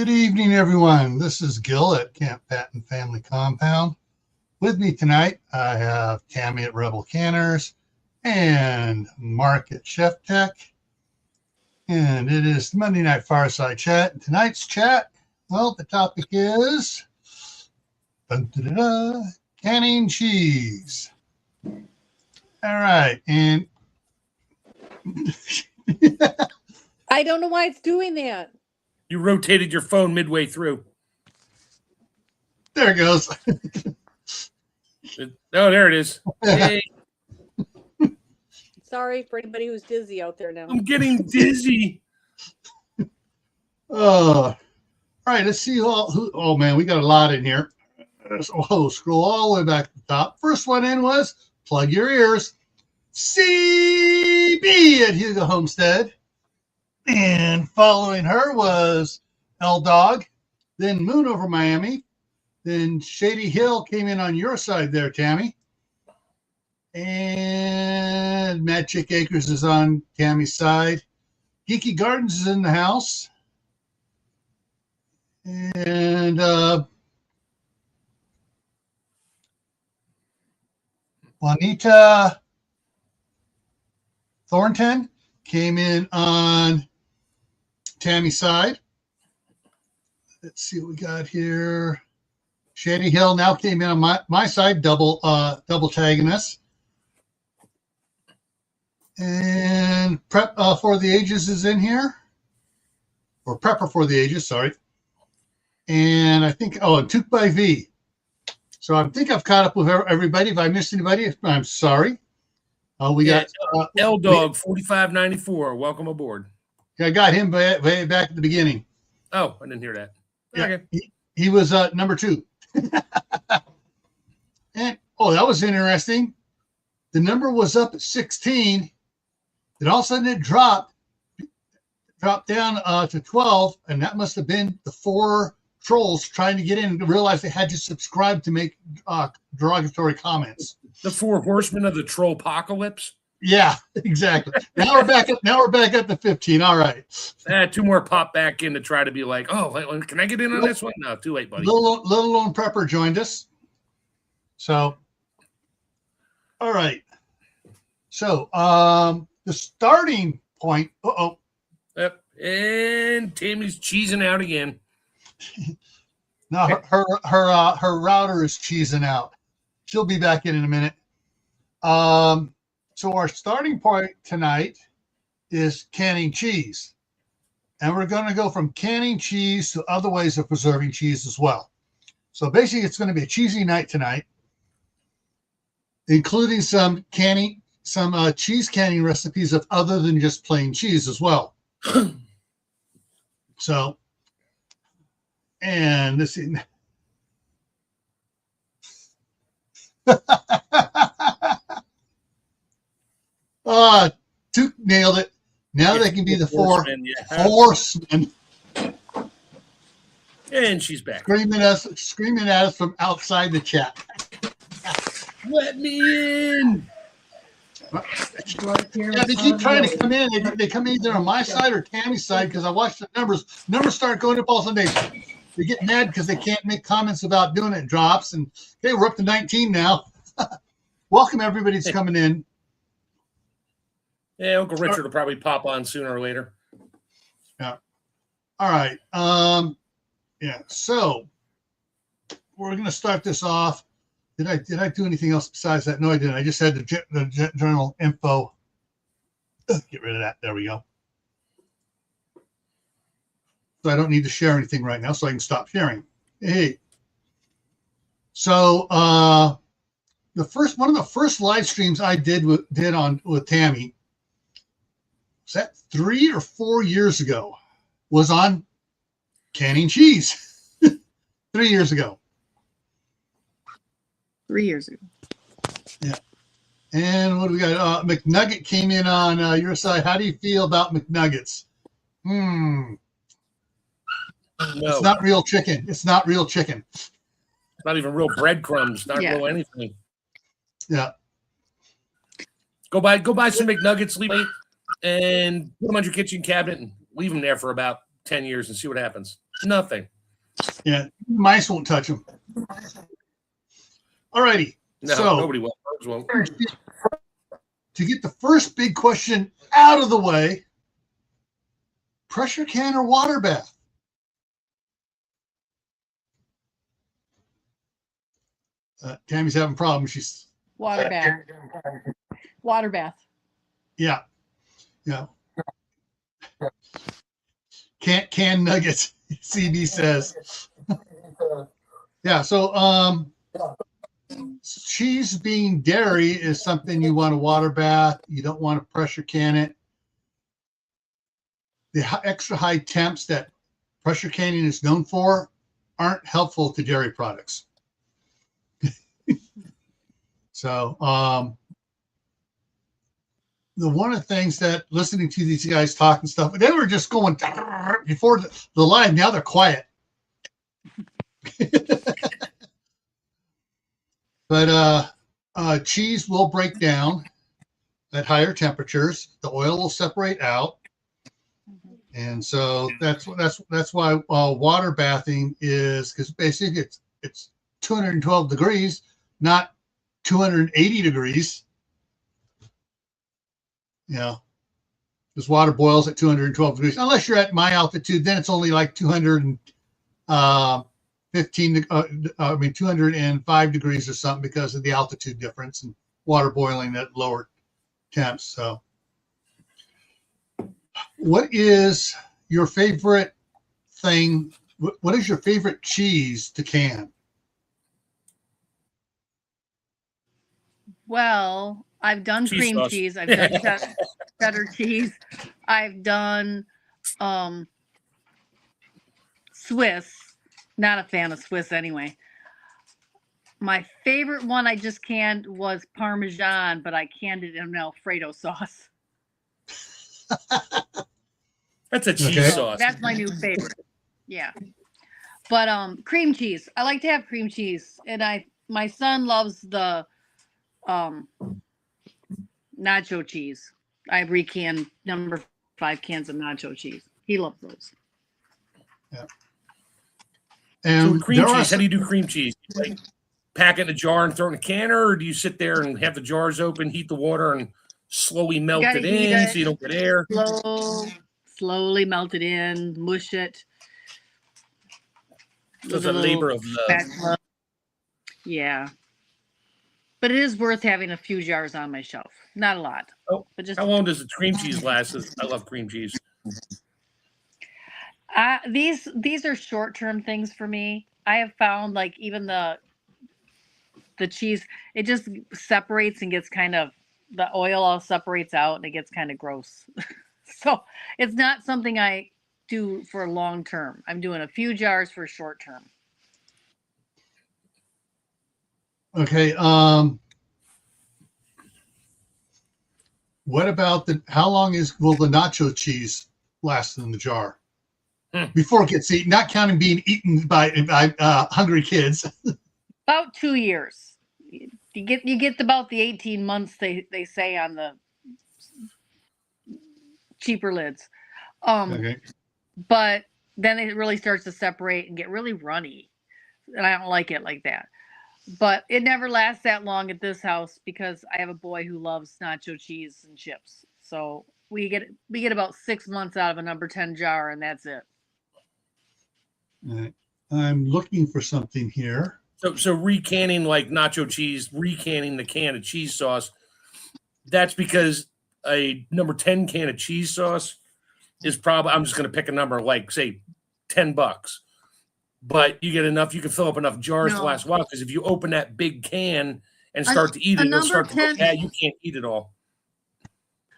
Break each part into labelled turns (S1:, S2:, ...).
S1: Good evening, everyone. This is Gil at Camppatton Family Compound. With me tonight, I have Tammy at Rebel Canners and Mark at ChefTech. And it is Monday Night Fireside Chat. And tonight's chat, well, the topic is canning cheese. All right. And
S2: I don't know why it's doing that.
S3: You rotated your phone midway through.
S1: There it goes.
S3: There it is. Hey,
S2: Sorry for anybody who's dizzy out there now.
S3: I'm getting dizzy.
S1: All right, let's see oh man, we got a lot in here. Scroll all the way back to the top. First one in was plug your ears. CB at Hugo Homestead. And following her was L Dog, then Moon over Miami, then Shady Hill came in on your side there, Tammy. And Magic Acres is on Tammy's side. Geeky Gardens is in the house. And Juanita Thornton came in on Tammy's side. Let's see what we got here. Shady Hill now came in on my side, double tagging us. And Prep for the Ages is in here. Or Prepper for the Ages, sorry. And I think, and Took by V. So I think I've caught up with everybody. If I missed anybody, I'm sorry. We got
S3: L Dog 4594. Welcome aboard.
S1: I got him way back at the beginning.
S3: Oh, I didn't hear that.
S1: Yeah,
S3: Okay.
S1: he was number 2. And that was interesting. The number was up at 16. Then all of a sudden it dropped down to 12, and that must have been the 4 trolls trying to get in and realize they had to subscribe to make derogatory comments.
S3: The 4 horsemen of the troll apocalypse.
S1: Yeah, exactly. Now we're back up to 15. All right.
S3: 2 more pop back in to try to be like, oh, can I get in on this one? No, too late, buddy.
S1: Little Lone Prepper joined us. So, all right. So, the starting point.
S3: Yep. And Tammy's cheesing out again.
S1: No, her router is cheesing out. She'll be back in a minute. So our starting point tonight is canning cheese. And we're going to go from canning cheese to other ways of preserving cheese as well. So basically it's going to be a cheesy night tonight, including some cheese canning recipes of other than just plain cheese as well. So, and this is Duke nailed it. Now they can be the 4 horsemen.
S3: And she's back.
S1: Screaming at us from outside the chat.
S3: Let me in.
S1: Yeah, they keep trying to come in. They come either on my side or Tammy's side because I watch the numbers. Numbers start going up all of a sudden. They get mad because they can't make comments about doing it. Drops. And okay, we're up to 19 now. Welcome everybody that's coming in.
S3: Yeah, Uncle Richard will probably pop on sooner or later.
S1: Yeah. All right. Yeah. So we're going to start this off. Did I do anything else besides that? No, I didn't. I just had the general info. Get rid of that. There we go. So I don't need to share anything right now, so I can stop sharing. Hey. So one of the first live streams I did with Tammy, was that 3 or 4 years ago, was on canning cheese. 3 years ago.
S4: 3 years ago.
S1: Yeah. And what do we got? McNugget came in on your side. How do you feel about McNuggets? No. It's not real chicken. It's not real chicken.
S3: Not even real breadcrumbs. Not real anything.
S1: Yeah.
S3: Go buy some McNuggets, leave it, and put them on your kitchen cabinet and leave them there for about 10 years and see what happens. Nothing.
S1: Yeah, mice won't touch them. All righty.
S3: No,
S1: so
S3: nobody will. Birds won't.
S1: To get the first big question out of the way, pressure can or water bath? Tammy's having problems. She's
S2: Water bath. Water bath.
S1: yeah. Can nuggets, CB says. Yeah, so cheese being dairy is something you want to water bath. You don't want to pressure can it. The extra high temps that pressure canning is known for aren't helpful to dairy products. So the one of the things that listening to these guys talk and stuff, they were just going before the live. Now they're quiet. But cheese will break down at higher temperatures. The oil will separate out, and so that's why water bathing is, because basically it's 212 degrees, not 280 degrees. Because water boils at 212 degrees. Unless you're at my altitude, then it's only like 205 degrees or something because of the altitude difference and water boiling at lower temps. So, what is your favorite thing? What is your favorite cheese to can?
S2: Well, I've done cream
S3: sauce.
S2: cheese. I've done cheddar cheese. I've done Swiss. Not a fan of Swiss anyway. My favorite one I just canned was Parmesan, but I canned it in Alfredo sauce.
S3: That's a cheese sauce.
S2: That's my new favorite. Yeah. But cream cheese. I like to have cream cheese. And my son loves the nacho cheese. I recanned number 5 cans of nacho cheese. He loves those.
S1: Yeah.
S3: So
S1: And
S3: with cream cheese, how do you do cream cheese? Like pack it in a jar and throw it in a canner, or do you sit there and have the jars open, heat the water, and slowly melt it in so you don't get air?
S2: Slowly melt it in, mush it.
S3: So it's a labor of love.
S2: Yeah. But it is worth having a few jars on my shelf. Not a lot.
S3: Oh,
S2: but just
S3: how long does the cream cheese last? I love cream cheese.
S2: These are short-term things for me. I have found like even the cheese, it just separates and gets kind of, the oil all separates out and it gets kind of gross. So it's not something I do for long term. I'm doing a few jars for short term.
S1: Okay. What about how long will the nacho cheese last in the jar before it gets eaten? Not counting being eaten by hungry kids.
S2: About 2 years. You get about the 18 months they say on the cheaper lids.
S1: Okay.
S2: But then it really starts to separate and get really runny. And I don't like it like that. But it never lasts that long at this house because I have a boy who loves nacho cheese and chips. So we get about 6 months out of a number 10 jar, and that's it.
S1: All right. I'm looking for something here.
S3: So recanning like nacho cheese, recanning the can of cheese sauce, that's because a number 10 can of cheese sauce is probably, I'm just going to pick a number like say $10. But you get enough, you can fill up enough jars to last a while, because if you open that big can and start to eat it, it'll start to go bad. You can't eat it all.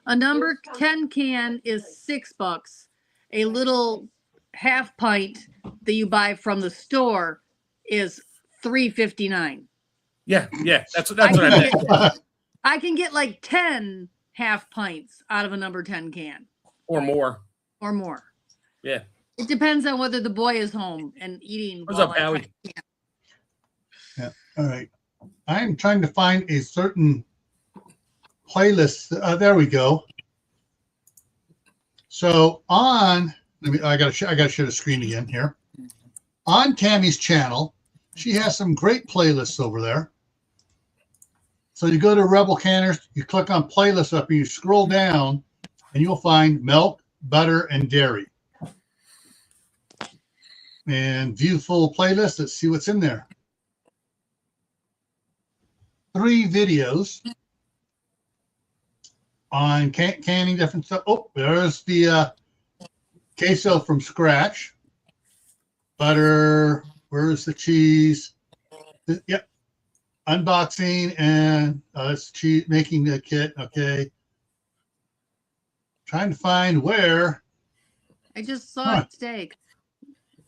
S2: A number 10 can is $6. A little half pint that you buy from the store is $3.59.
S3: Yeah, that's what I meant.
S2: I can get like 10 half pints out of a number 10 can.
S3: Or more.
S2: Yeah. It depends on whether the boy is home and eating.
S3: What's up, Howie?
S1: Yeah. All right. I'm trying to find a certain playlist. There we go. So I got to share the screen again here. on Tammy's channel, she has some great playlists over there. So you go to Rebel Canners, you click on playlists up, and you scroll down, and you'll find milk, butter, and dairy. And view full playlist. Let's see what's in there. 3 videos on canning different stuff. Oh, there's the queso from scratch. Butter. Where's the cheese? Yep. Unboxing and it's cheese making the kit. Okay. Trying to find where.
S2: I just saw it today.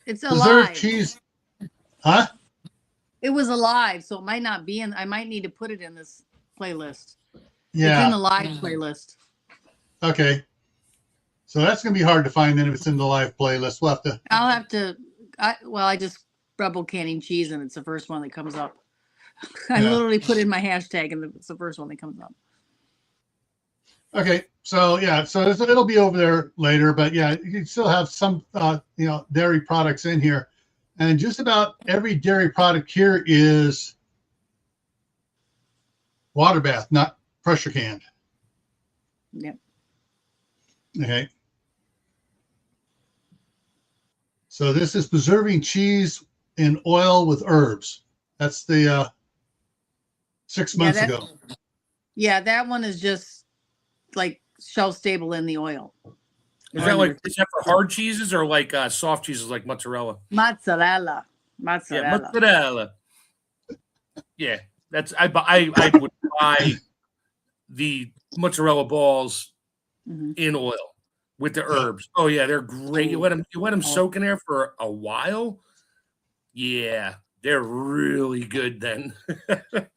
S2: It's alive.
S1: Preserved cheese. Huh?
S2: It was alive, so it might not be in. I might need to put it in this playlist.
S1: Yeah.
S2: It's in the live playlist.
S1: Okay. So that's going to be hard to find then if it's in the live playlist. We'll have to.
S2: I'll have to. I just Rebel canning cheese, and it's the first one that comes up. I literally put in my hashtag, and it's the first one that comes up.
S1: Okay. So yeah. So it'll be over there later, but yeah, you can still have some dairy products in here, and just about every dairy product here is water bath, not pressure canned.
S2: Yep.
S1: Okay. So this is preserving cheese in oil with herbs. That's the 6 months ago.
S2: Yeah, that one is just like shelf stable in the oil.
S3: Is that for hard cheeses or like soft cheeses like mozzarella?
S2: Mozzarella.
S3: Yeah, mozzarella. Yeah, that's I would buy the mozzarella balls in oil with the herbs. Oh yeah, they're great. You let them soak in there for a while. Yeah, they're really good then.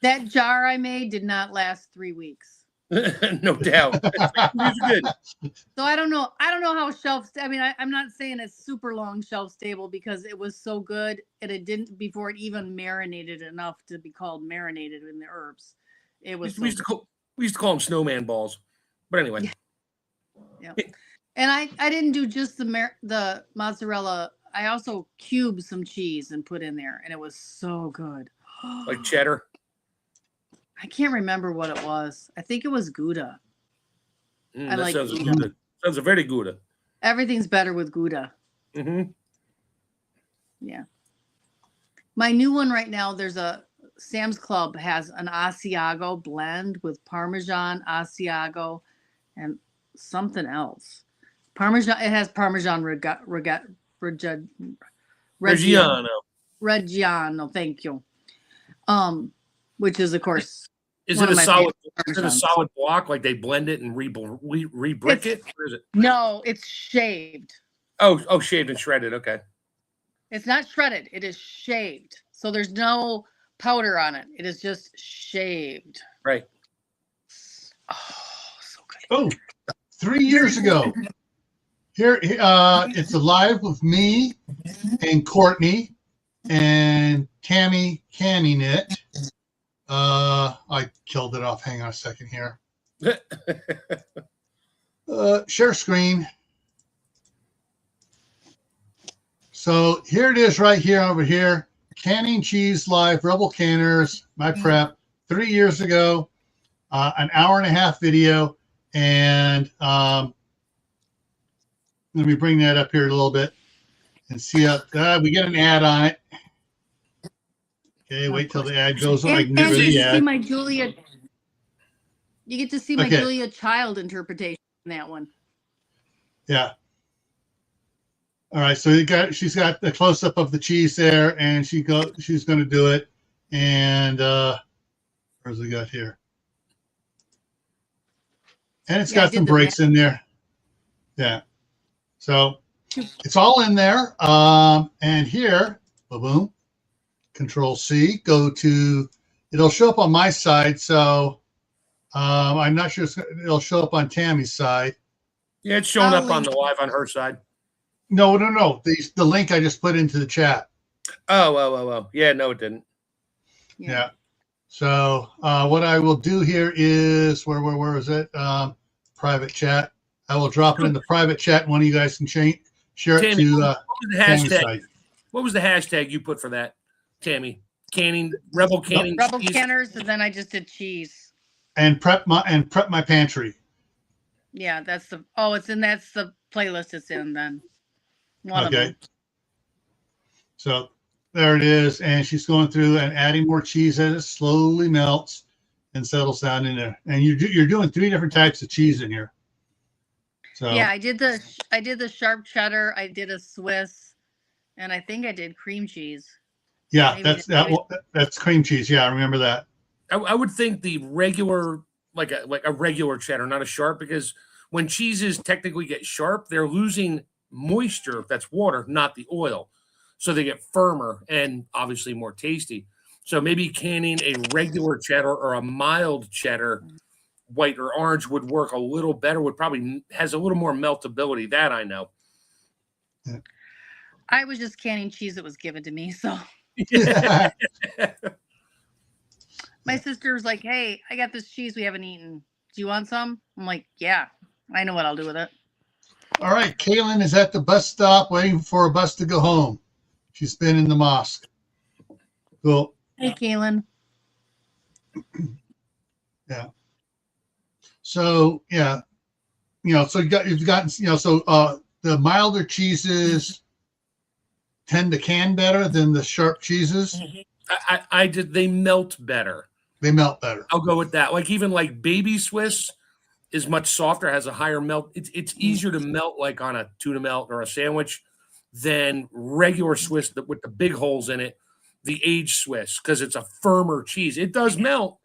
S2: That jar I made did not last 3 weeks.
S3: No doubt. Good.
S2: So I don't know how I'm not saying it's super long shelf stable because it was so good and it didn't before it even marinated enough to be called marinated in the herbs. It was.
S3: We used to call them snowman balls, but anyway.
S2: Yeah. And I didn't do just the mozzarella. I also cubed some cheese and put in there, and it was so good.
S3: Like cheddar.
S2: I can't remember what it was. I think it was Gouda. I like
S3: sounds
S2: Gouda.
S3: good. Sounds very Gouda.
S2: Everything's better with Gouda.
S3: Mm-hmm.
S2: Yeah. My new one right now, there's a Sam's Club has an Asiago blend with Parmesan, Asiago, and something else. Parmesan. It has Parmesan Reggiano. Thank you. Which is of course.
S3: Is it a solid block? Like they blend it and re-brick it? Or is it?
S2: No, it's shaved.
S3: Oh, shaved and shredded. Okay.
S2: It's not shredded. It is shaved. So there's no powder on it. It is just shaved.
S3: Right.
S2: Oh, so good.
S1: Oh, 3 years ago. Here, it's alive with me and Courtney and Tammy canning it. I killed it off. Hang on a second here. Share screen. So here it is right here over here. Canning cheese live, Rebel Canners, my prep, 3 years ago, an hour and a half video. And let me bring that up here a little bit and see how we get an ad on it. Okay, wait till the ad goes on.
S2: And you get to see my Julia. You get to see my Julia Child interpretation in that one.
S1: Yeah. All right, so she's got the close up of the cheese there, and she's going to do it. And where's it got here? And it's got some breaks in there. Yeah. So it's all in there. And here, boom. Control C, go to, it'll show up on my side. So I'm not sure it'll show up on Tammy's side.
S3: Yeah, it's showing up on the live on her side.
S1: No. The link I just put into the chat.
S3: Oh. Yeah, no, it didn't.
S1: Yeah. So what I will do here is, where is it? Private chat. I will drop it in the private chat. One of you guys can share it
S3: Tammy,
S1: to
S3: what was the hashtag? What was the hashtag you put for that, Tammy? Canning, Rebel canning.
S2: Rebel
S3: cheese?
S2: canners, and then I just did cheese.
S1: And prep my pantry.
S2: Yeah, that's the that's the playlist it's in then. One of them.
S1: So there it is, and she's going through and adding more cheese as it slowly melts and settles down in there. And you're doing 3 different types of cheese in here. So
S2: Yeah, I did the sharp cheddar, I did a Swiss, and I think I did cream cheese.
S1: Yeah, that's cream cheese. Yeah, I remember that.
S3: I would think the regular, like a regular cheddar, not a sharp, because when cheeses technically get sharp, they're losing moisture. That's water, not the oil. So they get firmer and obviously more tasty. So maybe canning a regular cheddar or a mild cheddar, white or orange, would work a little better. Would probably has a little more meltability. That I know.
S1: Yeah.
S2: I was just canning cheese that was given to me. So my sister's like, "Hey, I got this cheese we haven't eaten. Do you want some?" I'm like, "Yeah, I know what I'll do with it."
S1: All right, Kaylin is at the bus stop waiting for a bus to go home. She's been in the mosque. Cool.
S2: Hey, Kaylin.
S1: Yeah. So yeah, so you've gotten so the milder cheeses tend to can better than the sharp cheeses.
S3: I did. They melt better.
S1: They melt better.
S3: I'll go with that. Like even like baby Swiss is much softer, has a higher melt. It's easier to melt like on a tuna melt or a sandwich than regular Swiss with the big holes in it, the aged Swiss, because it's a firmer cheese. It does melt,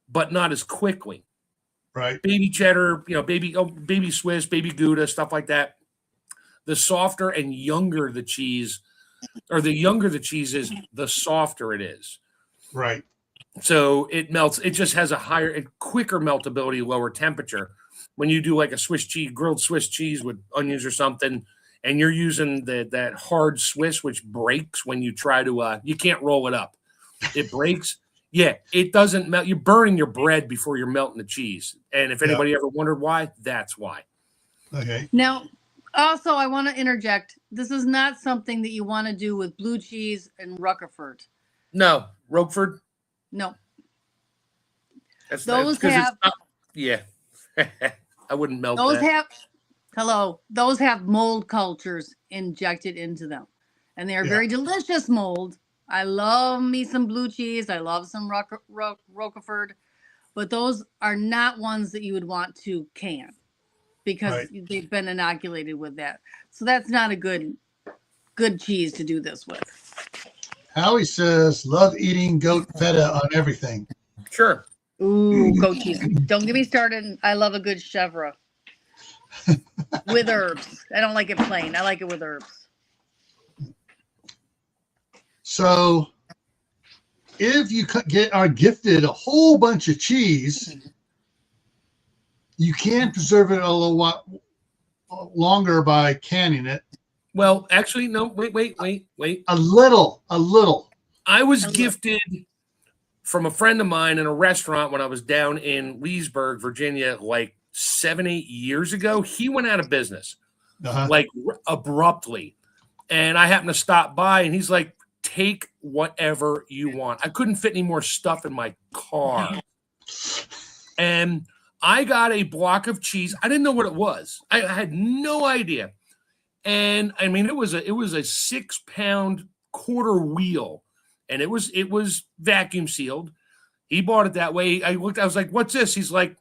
S3: but not as quickly.
S1: Right.
S3: Baby cheddar, baby Swiss, baby Gouda, stuff like that. The softer and younger the cheese, or the younger the cheese is, the softer it is.
S1: Right.
S3: So it melts. It just has a higher and quicker meltability, lower temperature. When you do like a Swiss cheese, grilled Swiss cheese with onions or something, and you're using that hard Swiss, which breaks when you try to, you can't roll it up. It breaks. Yeah, it doesn't melt. You're burning your bread before you're melting the cheese. And if anybody ever wondered why, that's why.
S1: Okay.
S2: Now, also, I want to interject. This is not something that you want to do with blue cheese and Roquefort.
S3: No, Roquefort.
S2: No.
S3: Those have. Yeah. I wouldn't melt
S2: those
S3: that.
S2: Those have mold cultures injected into them. And they are very delicious mold. I love me some blue cheese. I love some Roquefort. But those are not ones that you would want to can because they've been inoculated with that. So that's not a good cheese to do this with.
S1: Howie says, love eating goat feta on everything.
S3: Sure.
S2: Ooh, goat cheese. Don't get me started. I love a good chèvre with herbs. I don't like it plain. I like it with herbs.
S1: So if you are gifted a whole bunch of cheese, you can preserve it a little while longer by canning it.
S3: Well, actually, no, wait.
S1: A little.
S3: I was gifted from a friend of mine in a restaurant when I was down in Leesburg, Virginia, like 7-8 years ago. He went out of business, like abruptly. And I happened to stop by and he's like, take whatever you want. I couldn't fit any more stuff in my car. And I got a block of cheese. I didn't know what it was. I had no idea. And I mean, it was a 6-pound quarter wheel, and it was vacuum sealed. He bought it that way. I was like, what's this? He's like,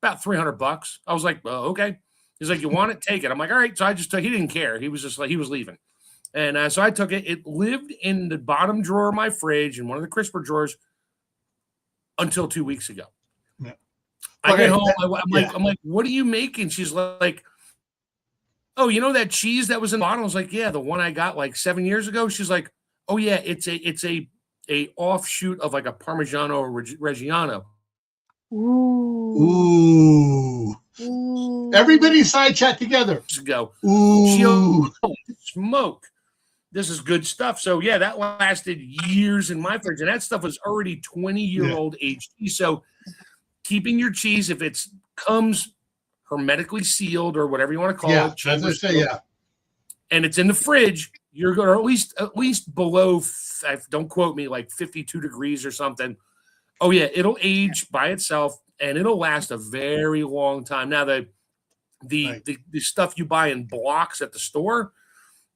S3: about $300. I was like, oh, okay. He's like, you want it? Take it. I'm like, all right. So I just took. He didn't care. He was just like, he was leaving. And so I took it. It lived in the bottom drawer of my fridge in one of the crisper drawers until 2 weeks ago. Yeah. I get home. I'm like, what are you making? She's like, oh, you know that cheese that was in the bottle? I was like, yeah, the one I got like 7 years ago. She's like, oh yeah, it's a offshoot of like a Parmigiano Reggiano.
S1: Ooh. Everybody side chat together.
S3: Go.
S1: Ooh.
S3: Smoke. This is good stuff. So yeah, that lasted years in my fridge, and that stuff was already 20-year-old aged cheese. So keeping your cheese, if it comes hermetically sealed or whatever you want to call it,
S1: as I say,
S3: and it's in the fridge, You're going to at least below, don't quote me, like 52 degrees or something. Oh yeah, it'll age by itself and it'll last a very long time. Now the stuff you buy in blocks at the store,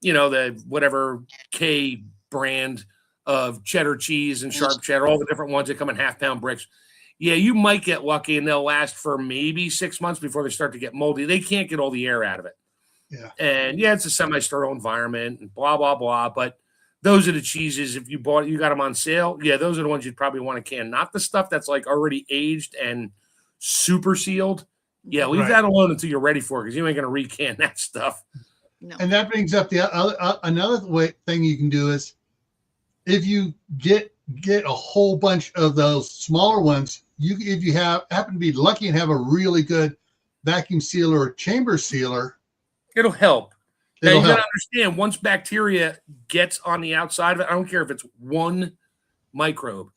S3: the whatever K brand of cheddar cheese and sharp cheddar, all the different ones that come in half-pound bricks. Yeah, you might get lucky and they'll last for maybe 6 months before they start to get moldy. They can't get all the air out of it.
S1: Yeah.
S3: And yeah, it's a semi-sterile environment and blah, blah, blah. But those are the cheeses. If you got them on sale, yeah, those are the ones you'd probably want to can. Not the stuff that's like already aged and super sealed. Yeah, leave that alone until you're ready for it because you ain't going to recan that stuff.
S2: No.
S1: And that brings up the another thing you can do is if you get a whole bunch of those smaller ones, if you happen to be lucky and have a really good vacuum sealer or chamber sealer,
S3: it'll help. Now you got to understand, once bacteria gets on the outside of it, I don't care if it's one microbe,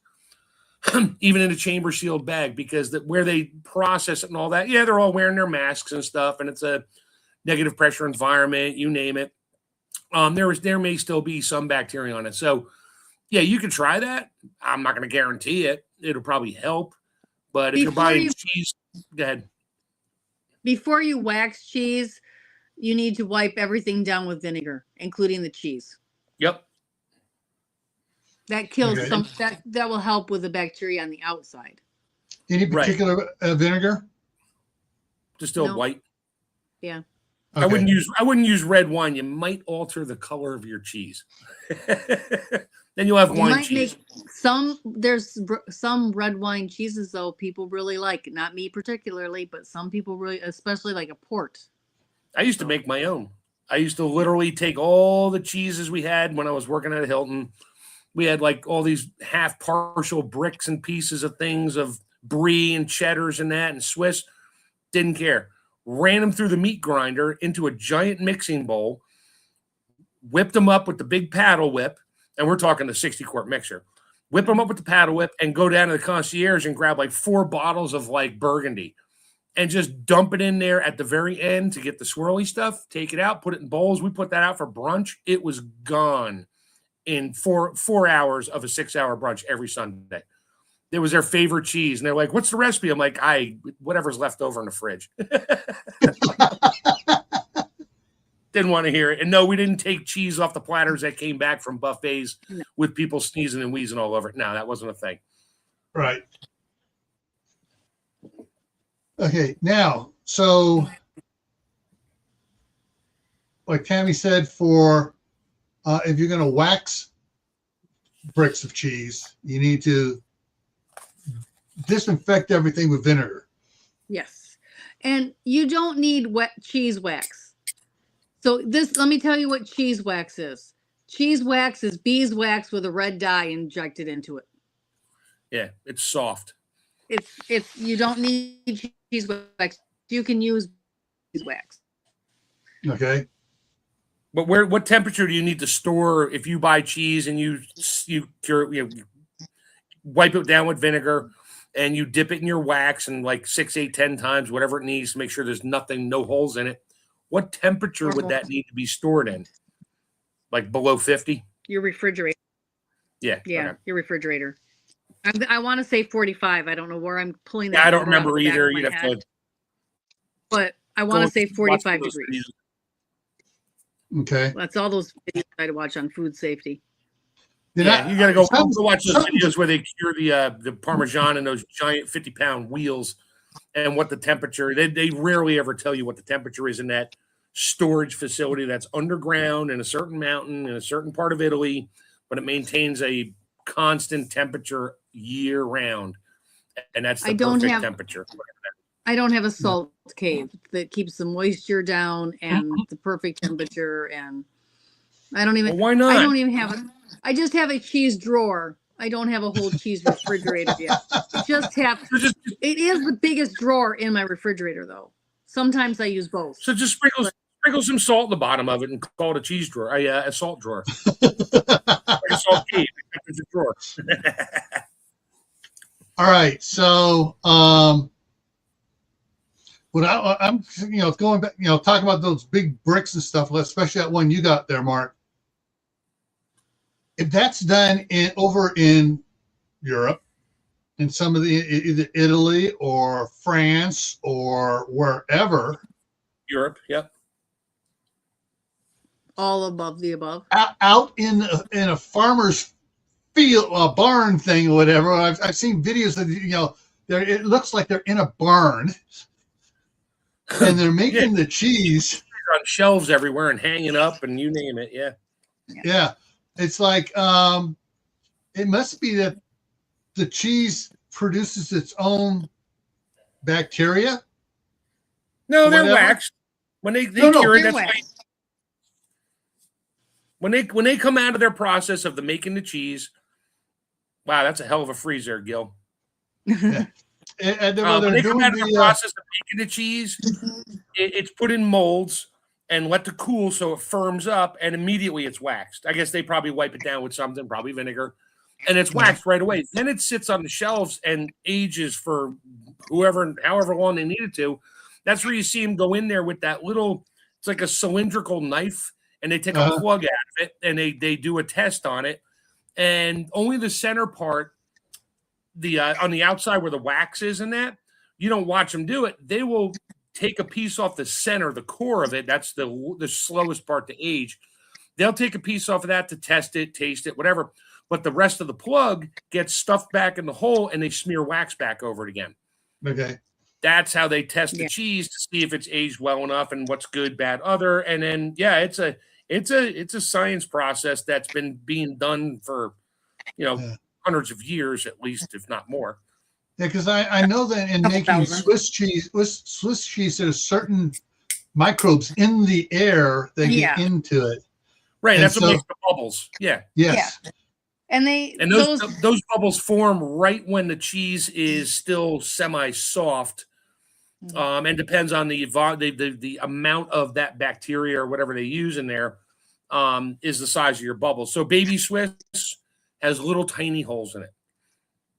S3: even in a chamber sealed bag, because where they process it and all that, yeah, they're all wearing their masks and stuff, and it's a negative pressure environment, you name it. There may still be some bacteria on it. So yeah, you can try that. I'm not going to guarantee it. It'll probably help. But if you're buying cheese, go ahead.
S2: Before you wax cheese, you need to wipe everything down with vinegar, including the cheese.
S3: Yep.
S2: That kills that will help with the bacteria on the outside.
S1: Any particular vinegar?
S3: Distilled white.
S2: Yeah.
S3: Okay. I wouldn't use red wine. You might alter the color of your cheese. Then you'll have wine cheese. There's
S2: some red wine cheeses though people really like. Not me particularly, but some people really, especially like a port.
S3: I used to make my own. I used to literally take all the cheeses we had when I was working at Hilton. We had like all these half partial bricks and pieces of things of brie and cheddars and that and Swiss. Didn't care. Ran them through the meat grinder into a giant mixing bowl, whipped them up with the big paddle whip, and we're talking the 60-quart mixer. Whip them up with the paddle whip and go down to the concierge and grab like 4 bottles of like Burgundy and just dump it in there at the very end to get the swirly stuff, take it out, put it in bowls. We put that out for brunch. It was gone in 4 hours of a 6-hour brunch every Sunday. It was their favorite cheese. And they're like, what's the recipe? I'm like, whatever's left over in the fridge. Didn't want to hear it. And no, we didn't take cheese off the platters that came back from buffets with people sneezing and wheezing all over it. No, that wasn't a thing.
S1: Right. Okay. Now, so like Tammy said, for if you're going to wax bricks of cheese, you need to disinfect everything with vinegar.
S2: Yes. And you don't need wet cheese wax. So let me tell you what cheese wax is. Cheese wax is beeswax with a red dye injected into it.
S3: Yeah, it's soft.
S2: You don't need cheese wax. You can use beeswax.
S1: Okay.
S3: But what temperature do you need to store if you buy cheese and you cure it, you wipe it down with vinegar and you dip it in your wax and like 6, 8, 10 times, whatever it needs to make sure there's no holes in it. What temperature would that need to be stored in? Like below 50?
S2: Your refrigerator.
S3: Yeah.
S2: Yeah, okay. Your refrigerator. I want to say 45. I don't know where I'm pulling that.
S3: Yeah, I don't remember either. You'd have to.
S2: But I want to say 45 degrees.
S1: Okay.
S2: That's all those videos I watch on food safety.
S3: You got to go watch those videos where they cure the Parmesan in those giant 50-pound wheels and what the temperature. They rarely ever tell you what the temperature is in that storage facility that's underground in a certain mountain in a certain part of Italy, but it maintains a constant temperature year round. And that's the perfect temperature.
S2: I don't have a salt cave that keeps the moisture down and the perfect temperature. And I don't even,
S3: why not?
S2: I don't even have I just have a cheese drawer. I don't have a whole cheese refrigerator yet. It is the biggest drawer in my refrigerator though. Sometimes I use both.
S3: So just sprinkle some salt in the bottom of it and call it a cheese drawer, a salt drawer. Like a salt cave, it's a drawer.
S1: All right. So what I'm going back, talking about those big bricks and stuff, especially that one you got there, Mark. if that's done over in Europe, in some of the either Italy or France or wherever,
S3: Europe, yep.
S2: All above the above.
S1: out in a farmer's field, a barn thing or whatever. I've seen videos that it looks like they're in a barn, and they're making the cheese
S3: on shelves everywhere and hanging up and you name it.
S1: Yeah, it's like it must be that the cheese produces its own bacteria.
S3: No, they're waxed. When they cure it, that's waxed. When they come out of their process of making the cheese, wow, that's a hell of a freeze there, Gil.
S1: Yeah.
S3: When they come out of the process of making the cheese, it's put in molds and let to cool so it firms up, and immediately it's waxed. I guess they probably wipe it down with something, probably vinegar, and it's waxed right away. Then it sits on the shelves and ages for however long they need it to. That's where you see them go in there with that little, it's like a cylindrical knife, and they take a plug out of it, and they do a test on it, and only the center part, on the outside where the wax is and that, you don't watch them do it. They will take a piece off the center, the core of it. That's the slowest part to age. They'll take a piece off of that to test it, taste it, whatever. But the rest of the plug gets stuffed back in the hole, and they smear wax back over it again.
S1: Okay.
S3: That's how they test the cheese to see if it's aged well enough and what's good, bad, other. And then, it's a science process that's been being done for, hundreds of years at least, if not more.
S1: Yeah, because I know that in making Swiss cheese, there's certain microbes in the air that get into it.
S3: Right, and that's what makes the bubbles. Yeah.
S1: Yes.
S2: Yeah. And
S3: those bubbles form right when the cheese is still semi-soft, and depends on the amount of that bacteria or whatever they use in there, is the size of your bubbles. So baby Swiss has little tiny holes in it.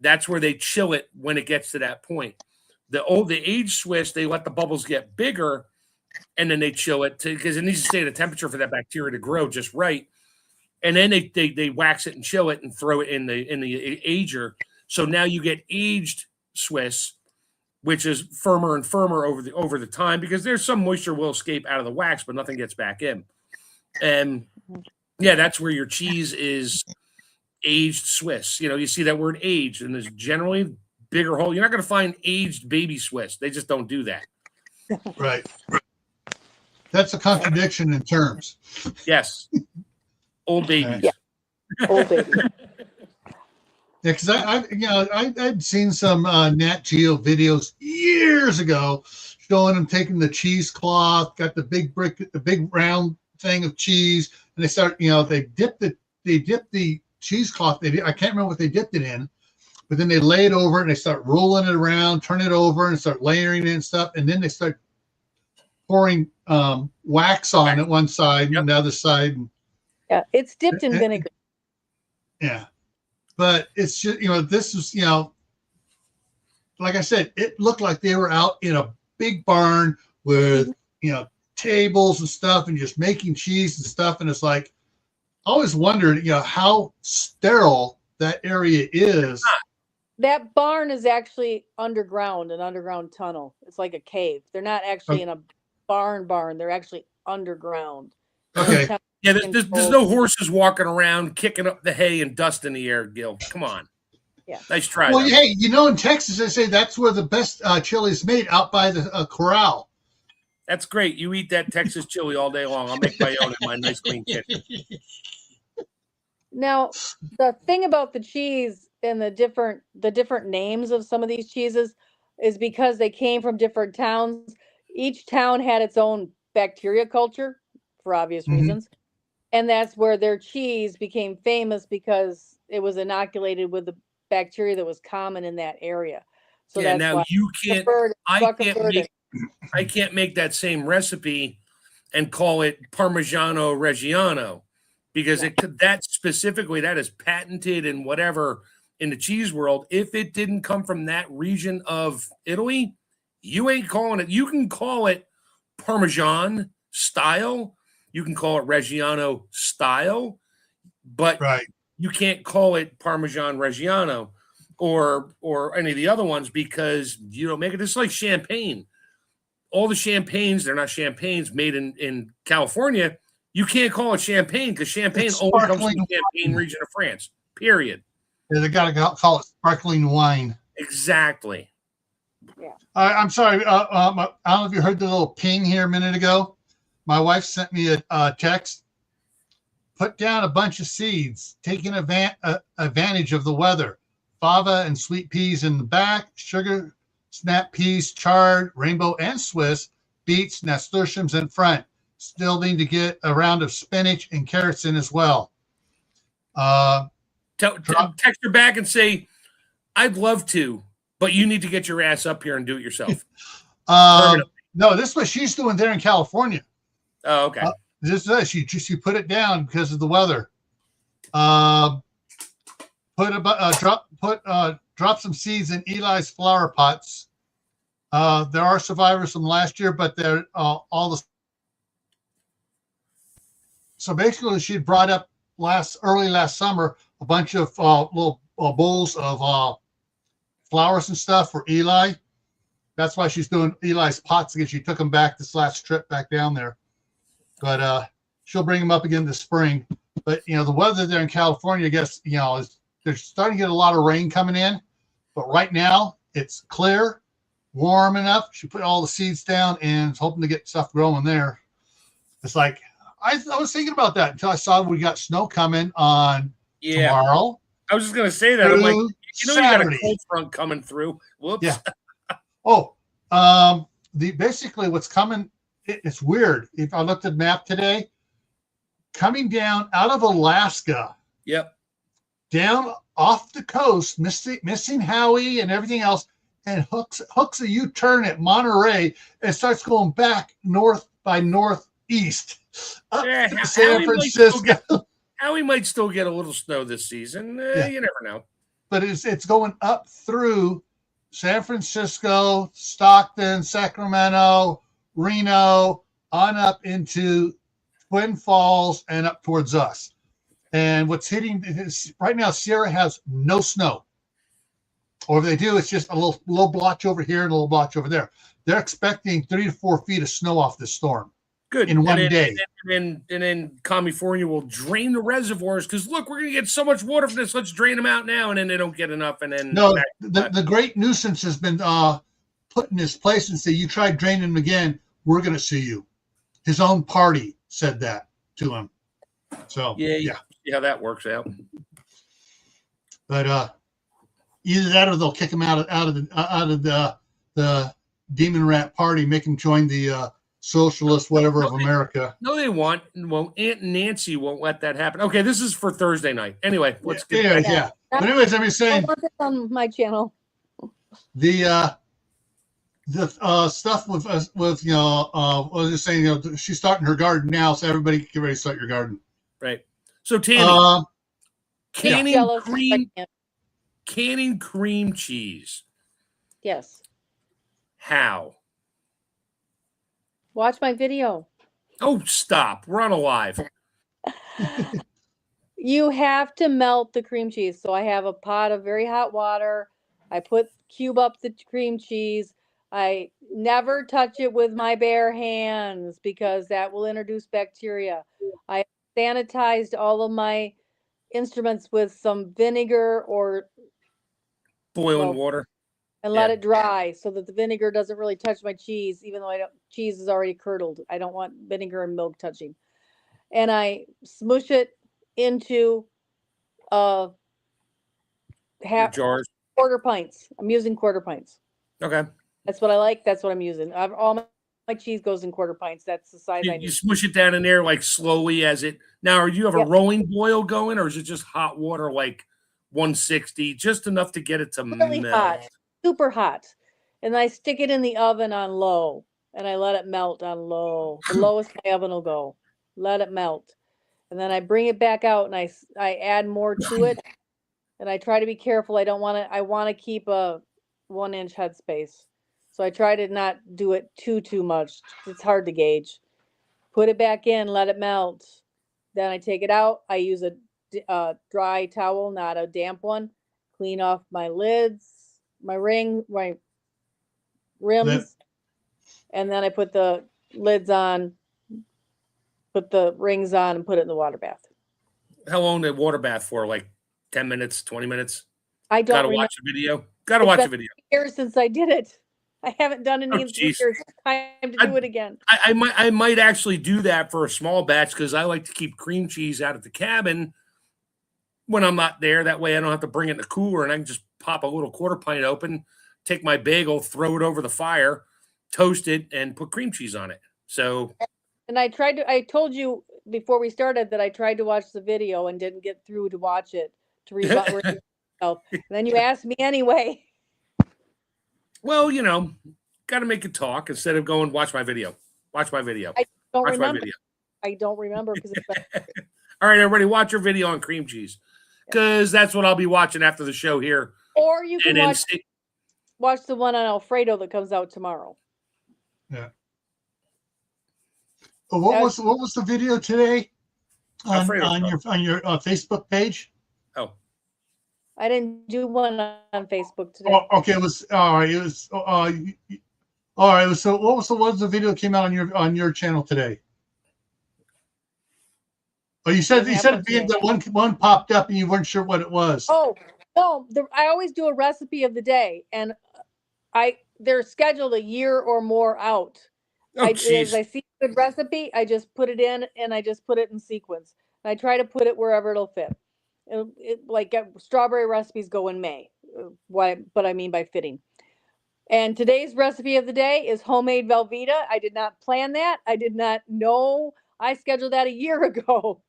S3: That's where they chill it when it gets to that point. The aged Swiss, they let the bubbles get bigger, and then they chill it because it needs to stay at a temperature for that bacteria to grow just right. And then they wax it and chill it and throw it in the ager. So now you get aged Swiss, which is firmer and firmer over the time, because there's some moisture will escape out of the wax, but nothing gets back in. And that's where your cheese is aged Swiss. You see that word aged, and there's generally bigger hole. You're not going to find aged baby Swiss. They just don't do that.
S1: Right. That's a contradiction in terms.
S3: Yes. Old babies.
S4: Yeah. Old babies.
S1: Yeah, because I'd seen some Nat Geo videos years ago showing them taking the cheesecloth, got the big round thing of cheese, and they start, they dip the cheesecloth. I can't remember what they dipped it in, but then they lay it over it and they start rolling it around, turn it over, and start layering it and stuff, and then they start pouring wax on it one side and the other side.
S4: Yeah, it's dipped in vinegar.
S1: Yeah, but it's just this is like I said, it looked like they were out in a big barn with tables and stuff and just making cheese and stuff, and it's like I always wondered how sterile that area is.
S4: That barn is actually underground, an underground tunnel. It's like a cave. They're not actually in a barn. They're actually underground.
S1: Okay.
S3: Yeah, there's no horses walking around kicking up the hay and dust in the air, Gil. Come on.
S4: Yeah.
S3: Nice try.
S1: Well, hey, in Texas, they say that's where the best chili is made, out by the corral.
S3: That's great. You eat that Texas chili all day long. I'll make my own in my nice clean kitchen.
S4: Now, the thing about the cheese and the different names of some of these cheeses is because they came from different towns. Each town had its own bacteria culture for obvious reasons. And that's where their cheese became famous, because it was inoculated with the bacteria that was common in that area. So
S3: yeah,
S4: that's
S3: now
S4: why
S3: you can't, I can't make that same recipe and call it Parmigiano Reggiano, because that specifically, that is patented and whatever in the cheese world. If it didn't come from that region of Italy, you ain't calling it. You can call it Parmesan style. You can call it Reggiano style, but you can't call it Parmesan Reggiano or any of the other ones because you don't make it. It's like champagne. All the champagnes, they're not champagnes made in California. You can't call it champagne because champagne
S1: It's
S3: only comes from
S1: sparkling
S3: the Champagne region of France. Period.
S1: Yeah, they got to call it sparkling wine.
S3: Exactly.
S1: I'm sorry. I don't know if you heard the little ping here a minute ago. My wife sent me a text. Put down a bunch of seeds, taking advantage of the weather. Fava and sweet peas in the back, sugar, snap peas, chard, rainbow, and Swiss, beets, nasturtiums in front. Still need to get a round of spinach and carrots in as well.
S3: Text her back and say, I'd love to, but you need to get your ass up here and do it yourself.
S1: No, this is what she's doing there in California.
S3: Oh, okay.
S1: She put it down because of the weather. Drop some seeds in Eli's flower pots. There are survivors from last year, but they're all the. So basically, she brought up early last summer a bunch of little bowls of flowers and stuff for Eli. That's why she's doing Eli's pots again. She took them back this last trip back down there. But she'll bring them up again this spring. But, the weather there in California, I guess, they're starting to get a lot of rain coming in. But right now, it's clear, warm enough. She put all the seeds down and is hoping to get stuff growing there. It's like, I was thinking about that until I saw we got snow coming on tomorrow.
S3: I was just going to say that. I'm like, you got a cold front coming through. Whoops.
S1: Yeah. Basically what's coming, it's weird. If I looked at the map today, coming down out of Alaska.
S3: Yep.
S1: Down off the coast, missing Howie and everything else, and hooks a U-turn at Monterey and starts going back north by northeast up to San Francisco.
S3: Howie might still get a little snow this season. You never know.
S1: But it's going up through San Francisco, Stockton, Sacramento, Reno, on up into Twin Falls and up towards us. And what's hitting is right now, Sierra has no snow. Or if they do, it's just a little blotch over here and a little blotch over there. They're expecting 3 to 4 feet of snow off this storm.
S3: Good.
S1: In one day.
S3: And then California will drain the reservoirs because, look, we're going to get so much water from this. Let's drain them out now. And then they don't get enough. And then
S1: the great nuisance has been put in his place and say, you try draining them again, we're going to sue you. His own party said that to him. So
S3: yeah. See how that works out.
S1: But either that or they'll kick him out of the demon rat party, make him join the socialist whatever of America.
S3: No, they won't. Well, Aunt Nancy won't let that happen. Okay, this is for Thursday night. Anyway, let's get back.
S1: Yeah. But anyways, I'm just saying.
S4: I want this on my channel.
S1: The stuff with I was just saying, she's starting her garden now, so everybody get ready to start your garden.
S3: Right. So Tammy, canning cream cheese.
S4: Yes.
S3: How?
S4: Watch my video.
S3: Oh, stop. We're on a live.
S4: You have to melt the cream cheese. So I have a pot of very hot water. I cube up the cream cheese. I never touch it with my bare hands because that will introduce bacteria. I sanitized all of my instruments with some vinegar or
S3: boiling water
S4: and let it dry so that the vinegar doesn't really touch my cheese, even though cheese is already curdled. I don't want vinegar and milk touching. And I smush it into
S3: jars.
S4: Quarter pints. I'm using quarter pints.
S3: Okay.
S4: That's what I like. That's what I'm using. All my cheese goes in quarter pints. That's the size I need.
S3: You smush it down in there like slowly as it. Now, do you have a rolling boil going, or is it just hot water like 160, just enough to get it to
S4: really
S3: melt?
S4: Hot, super hot, and I stick it in the oven on low, and I let it melt on low. The lowest my oven will go. Let it melt, and then I bring it back out, and I add more to it, and I try to be careful. I want to keep a 1-inch headspace. So I try to not do it too much. It's hard to gauge. Put it back in, let it melt. Then I take it out. I use a dry towel, not a damp one. Clean off my lids, my rims, and then I put the lids on, put the rings on, and put it in the water bath.
S3: How long did water bath for? Like 10 minutes, 20 minutes?
S4: I don't
S3: Gotta watch the video. Gotta watch the video.
S4: Years since I did it. I haven't done any in 3 years. Time to do it again.
S3: I might actually do that for a small batch because I like to keep cream cheese out at the cabin when I'm not there. That way I don't have to bring it in the cooler and I can just pop a little quarter pint open, take my bagel, throw it over the fire, toast it, and put cream cheese on it. So,
S4: and I told you before we started that I tried to watch the video and didn't get through to watch it to rebut yourself. And then you asked me anyway.
S3: Well, got to make it talk instead of going, watch my video. Watch my video.
S4: I don't
S3: watch
S4: remember.
S3: my video.
S4: I don't remember because
S3: all right, everybody, watch your video on cream cheese because that's what I'll be watching after the show here.
S4: Or you can watch the one on Alfredo that comes out tomorrow.
S1: Yeah. What was the video today on your Facebook page?
S3: Oh,
S4: I didn't do one on Facebook today.
S1: Oh, okay, it was all right. It was all right. So what was the video that came out on your channel today? Oh, you said that one popped up and you weren't sure what it was.
S4: Oh no, I always do a recipe of the day, and they're scheduled a year or more out. As I see a good recipe, I just put it in and I just put it in sequence. And I try to put it wherever it'll fit. Strawberry recipes go in May. What I mean by fitting. And today's recipe of the day is homemade Velveeta. I did not plan that. I did not know. I scheduled that a year ago.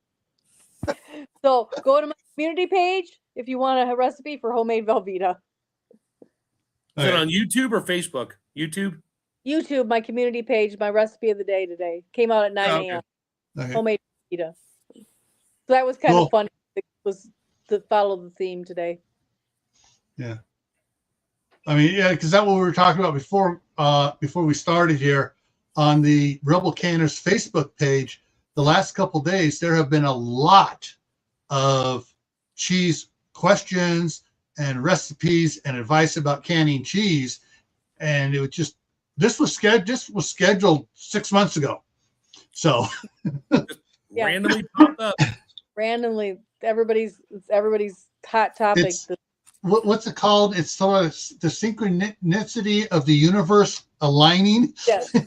S4: So go to my community page if you want a recipe for homemade Velveeta.
S3: Is it on YouTube or Facebook? YouTube,
S4: my community page, my recipe of the day today. Came out at 9 a.m.
S1: Okay.
S4: Homemade Velveeta. So that was kind of funny. It was to follow the theme today.
S1: Yeah. I mean, yeah, because that's what we were talking about before we started here on the Rebel Canners Facebook page. The last couple of days, there have been a lot of cheese questions and recipes and advice about canning cheese, and it was just this was scheduled 6 months ago. So
S3: randomly popped up.
S4: Randomly, everybody's hot topic.
S1: What's it called? It's sort of the synchronicity of the universe aligning.
S4: Yes, all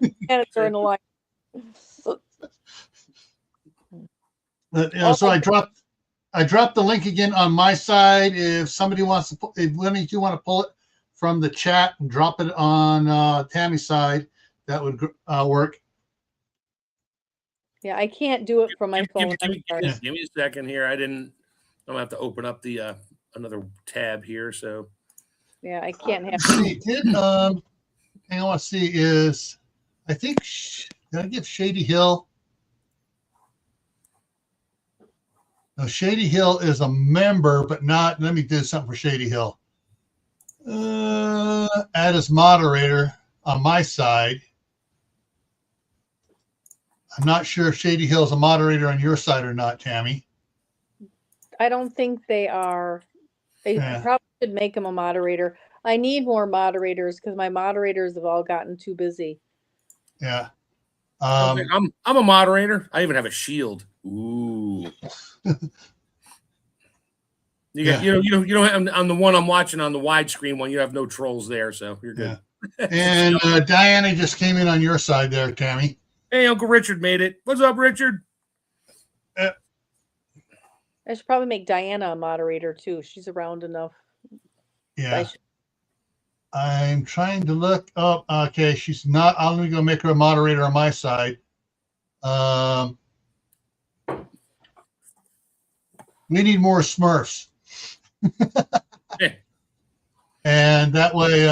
S4: the planets are in alignment.
S1: So I dropped the link again on my side. If somebody wants to, if one of you want to pull it from the chat and drop it on Tammy's side, that would work.
S4: Yeah, I can't do it from my phone.
S3: Give me a second here. I'm gonna have to open up the another tab here. So
S4: yeah, I can't have.
S1: Hang on, I want to see is I think did I give Shady Hill? No, Shady Hill is a member, but not. Let me do something for Shady Hill. Add as moderator on my side. I'm not sure if Shady Hill is a moderator on your side or not, Tammy.
S4: I don't think they are. They probably should make him a moderator. I need more moderators because my moderators have all gotten too busy.
S1: Yeah.
S3: I'm a moderator. I even have a shield. Ooh. You don't have on the one I'm watching on the widescreen one. You have no trolls there, so you're good.
S1: Yeah. And Diana just came in on your side there, Tammy.
S3: Hey, Uncle Richard made it. What's up, Richard?
S4: I should probably make Diana a moderator too. She's around enough.
S1: Yeah. I'm trying to look up. Okay, she's not. I'm going to make her a moderator on my side. We need more Smurfs. And that way,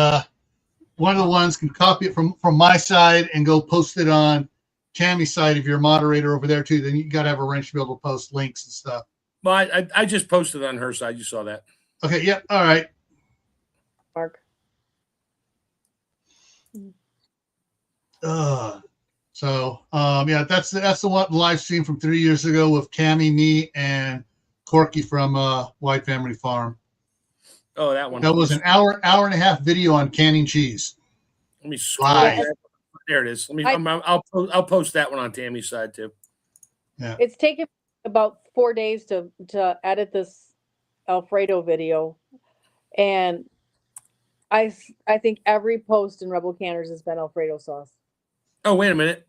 S1: one of the ones can copy it from my side and go post it on Tammy's side if you're a moderator over there too. Then you got to have a wrench to be able to post links and stuff.
S3: Well, I just posted on her side. You saw that.
S1: Okay. Yep. Yeah, all right.
S4: Mark.
S1: So yeah, that's the one live stream from 3 years ago with Tammy, me, and Corky from White Family Farm.
S3: Oh, that one.
S1: That was an hour and a half video on canning cheese.
S3: Let me scroll.
S1: Live.
S3: There it is. I'll post that one on Tammy's side too.
S1: Yeah.
S4: It's taken about 4 days to edit this Alfredo video, and I think every post in Rebel Canners has been Alfredo sauce.
S3: Oh, wait a minute.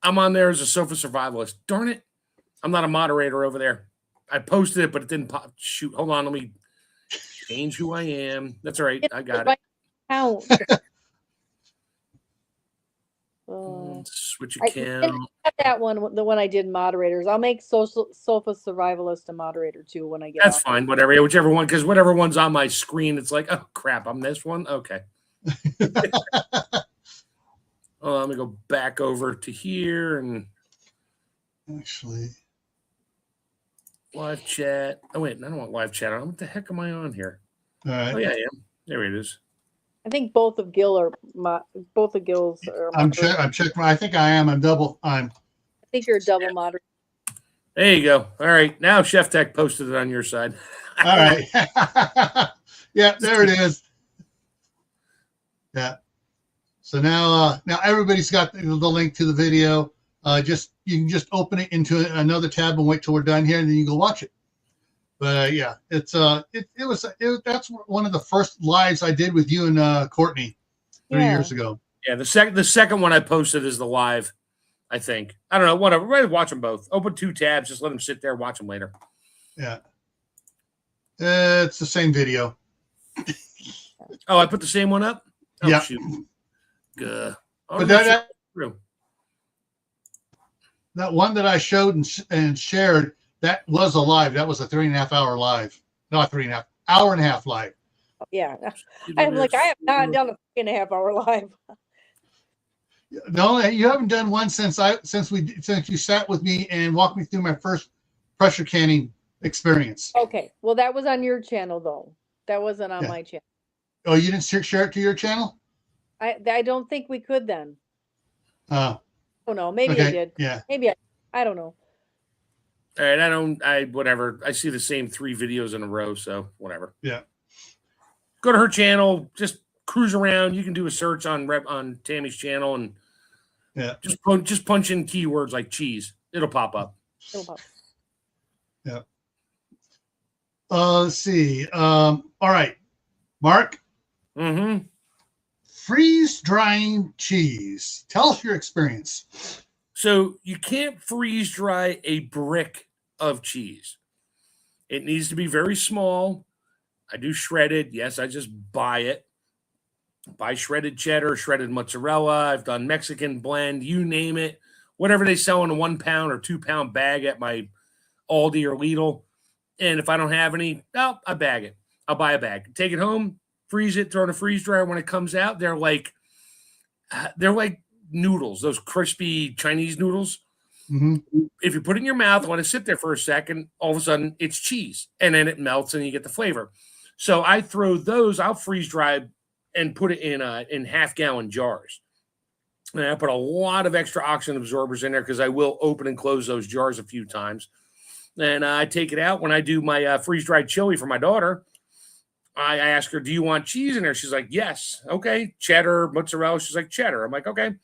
S3: I'm on there as a sofa survivalist. Darn it. I'm not a moderator over there. I posted it, but it didn't pop. Shoot. Hold on. Let me change who I am. That's all right. I got it.
S4: Count.
S3: Switch
S4: I
S3: account.
S4: that one, the one I did moderators. I'll make sofa survivalist a moderator too when I get.
S3: That's
S4: off.
S3: fine. Whatever. Whichever one, because whatever one's on my screen, it's like, oh crap, I'm this one. Okay. Oh, let me go back over to here and
S1: Actually,
S3: live chat. Oh wait, I don't want live chat on. What the heck am I on here?
S1: all right.
S3: Oh yeah, I am. There it is.
S4: I think both of Gil's are.
S1: I'm
S4: moderators.
S1: checking. I think I am. I
S4: think you're a double moderator.
S3: There you go. All right. Now ChefTech posted it on your side.
S1: All right. Yeah, there it is. Yeah. So now everybody's got the link to the video. You can just open it into another tab and wait till we're done here, and then you go watch it. But yeah, that's one of the first lives I did with you and Courtney 3 years ago.
S3: Yeah, the second one I posted is the live. I think. I don't know. Whatever. We're watch them both. Open 2 tabs. Just let them sit there. Watch them later.
S1: Yeah. It's the same video.
S3: Oh, I put the same one up? Oh,
S1: yeah.
S3: Shoot. Oh,
S1: but that one that I showed and shared, that was a live. That was a 3.5 hour live. Not 3.5, hour and a half live.
S4: Yeah. I'm like, I have not done a 3.5 hour live.
S1: No, you haven't done one since you sat with me and walked me through my first pressure canning experience.
S4: Okay. Well, that was on your channel though. That wasn't on my channel.
S1: Oh, you didn't share it to your channel?
S4: I don't think we could then.
S1: Oh.
S4: Oh no, maybe
S1: Okay.
S4: I did.
S1: Yeah.
S4: Maybe I don't know.
S3: All right, whatever. I see the same 3 videos in a row, so whatever.
S1: Yeah.
S3: Go to her channel, just cruise around. You can do a search on Tammy's channel and just punch in keywords like cheese. It'll pop up.
S1: Yeah. Let's see. All right. Mark.
S3: Mm-hmm.
S1: Freeze drying cheese. Tell us your experience.
S3: So you can't freeze dry a brick of cheese. It needs to be very small. I do shredded. Yes, I just buy it. Buy shredded cheddar, shredded mozzarella. I've done Mexican blend, you name it. Whatever they sell in a 1 pound or 2 pound bag at my Aldi or Lidl. And if I don't have any, I bag it. I'll buy a bag. Take it home, freeze it, throw it in a freeze dryer. When it comes out, they're like noodles, those crispy Chinese noodles.
S1: Mm-hmm.
S3: If you put it in your mouth, let it sit there for a second, all of a sudden it's cheese. And then it melts and you get the flavor. So I throw those, I'll freeze dry and put it in half-gallon jars. And I put a lot of extra oxygen absorbers in there because I will open and close those jars a few times. And I take it out when I do my freeze-dried chili for my daughter. I ask her, do you want cheese in there? She's like, yes. Okay. Cheddar, mozzarella. She's like, cheddar. I'm like, okay.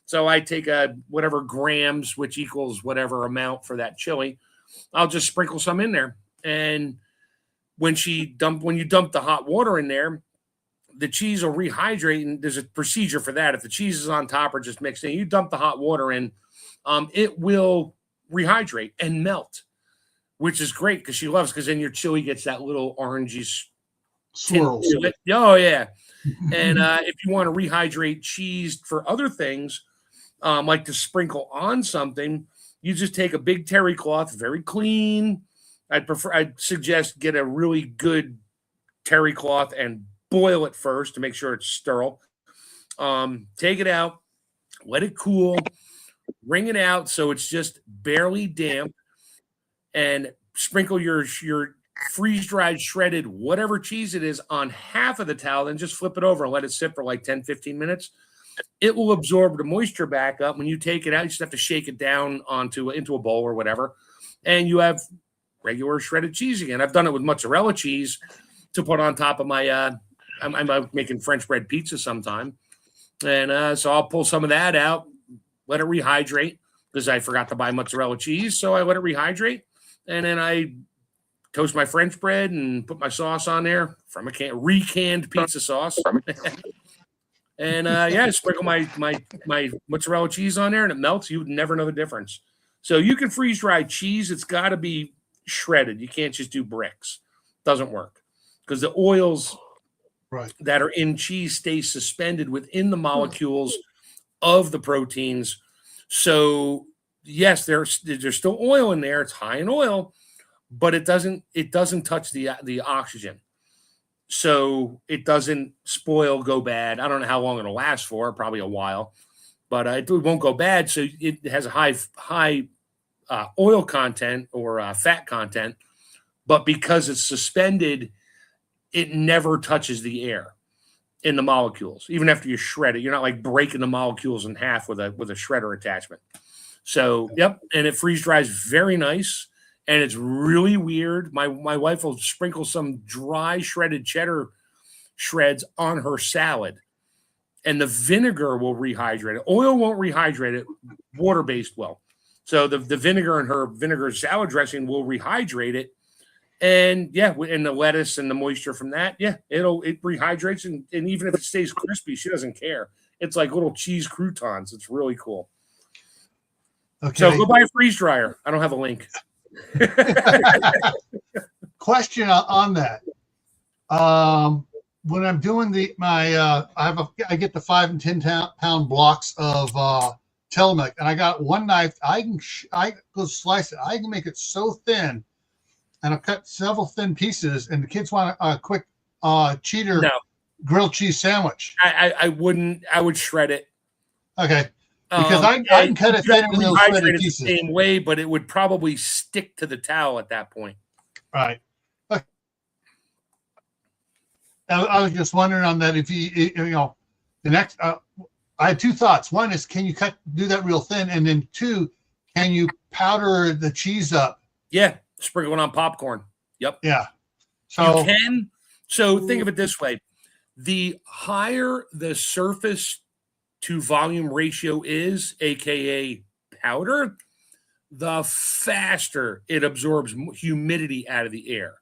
S3: So I take whatever grams, which equals whatever amount for that chili. I'll just sprinkle some in there. And when you dump the hot water in there, the cheese will rehydrate, and there's a procedure for that. If the cheese is on top or just mixed in, you dump the hot water in, it will rehydrate and melt, which is great because she loves, because then your chili gets that little orangey
S1: swirls.
S3: Oh yeah. And if you want to rehydrate cheese for other things, like to sprinkle on something, you just take a big terry cloth, very clean. I'd suggest get a really good terry cloth and boil it first to make sure it's sterile. Take it out, let it cool, wring it out so it's just barely damp, and sprinkle your freeze-dried, shredded, whatever cheese it is on half of the towel, then just flip it over and let it sit for like 10, 15 minutes. It will absorb the moisture back up. When you take it out, you just have to shake it down into a bowl or whatever. And you have regular shredded cheese again. I've done it with mozzarella cheese to put on top of my. I'm making French bread pizza sometime, and so I'll pull some of that out, let it rehydrate because I forgot to buy mozzarella cheese, so I let it rehydrate, and then I toast my French bread and put my sauce on there from a recanned pizza sauce. And yeah, sprinkle my mozzarella cheese on there and it melts. You would never know the difference. So you can freeze dry cheese. It's got to be shredded. You can't just do bricks. Doesn't work because the oils that are in cheese stay suspended within the molecules of the proteins. So yes, there's still oil in there. It's high in oil, but it doesn't touch the oxygen. So it doesn't spoil, go bad. I don't know how long it'll last for, probably a while, but it won't go bad. So it has a high oil content or fat content, but because it's suspended, it never touches the air in the molecules. Even after you shred it, you're not like breaking the molecules in half with a shredder attachment. So, yep, and it freeze dries very nice. And it's really weird. My wife will sprinkle some dry shredded cheddar shreds on her salad. And the vinegar will rehydrate it. Oil won't rehydrate it. Water-based will. So the vinegar in her vinegar salad dressing will rehydrate it. And yeah, and the lettuce and the moisture from that, yeah, it rehydrates. And even if it stays crispy, she doesn't care. It's like little cheese croutons. It's really cool. Okay. So go buy a freeze dryer. I don't have a link.
S1: Question on that. When I'm doing I get the 5 and 10 pound blocks of Tillamook, and I got one knife. I go slice it. I can make it so thin, and I've cut several thin pieces. And the kids want a quick cheater grilled cheese sandwich.
S3: I wouldn't. I would shred it.
S1: Okay. Because I can cut it thin in those shredded pieces.
S3: The same way, but it would probably stick to the towel at that point.
S1: Right. Okay. I was just wondering on that if the next. I had two thoughts. One is, can you do that real thin, and then two, can you powder the cheese up?
S3: Yeah, sprinkle it on popcorn. Yep.
S1: Yeah.
S3: So you can. So think of it this way: the higher the surface to volume ratio is, aka powder, the faster it absorbs humidity out of the air.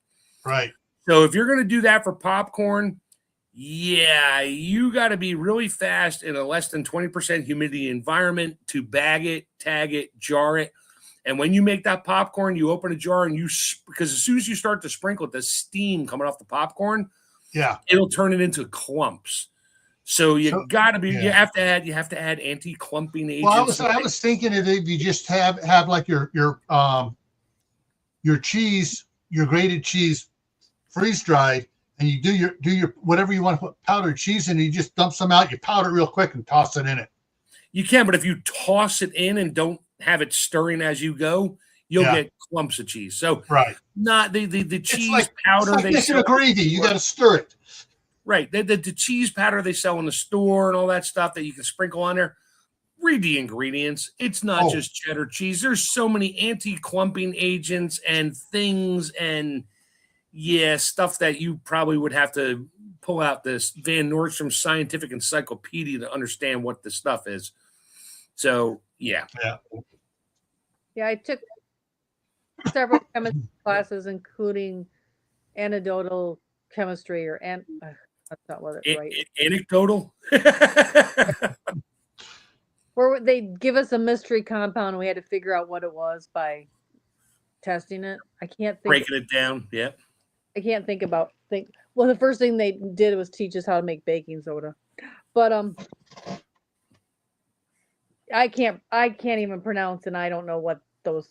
S1: Right.
S3: So if you're going to do that for popcorn, yeah, you got to be really fast in a less than 20% humidity environment to bag it, tag it, jar it. And when you make that popcorn, you open a jar and because as soon as you start to sprinkle it, the steam coming off the popcorn, it'll turn it into clumps. So you got to be. You have to add anti-clumping agents.
S1: Well, I was thinking that if you just have like your cheese, your grated cheese, freeze dried, and you do your whatever you want to put powdered cheese in, and you just dump some out. You powder it real quick and toss it in it.
S3: You can, but if you toss it in and don't have it stirring as you go, you'll get clumps of cheese. So not the cheese powder.
S1: It's like making a gravy. You got to stir it.
S3: Right. The cheese powder they sell in the store and all that stuff that you can sprinkle on there. Read the ingredients. It's not just cheddar cheese. There's so many anti-clumping agents and things and stuff that you probably would have to pull out this Van Nordstrom Scientific Encyclopedia to understand what the stuff is. So, yeah.
S4: I took several chemistry classes, including anecdotal chemistry that's not what it's right.
S3: Anecdotal?
S4: Where they give us a mystery compound and we had to figure out what it was by testing it. I can't think.
S3: Breaking it down, yeah.
S4: I can't think. Well, the first thing they did was teach us how to make baking soda. But I can't even pronounce, and I don't know what those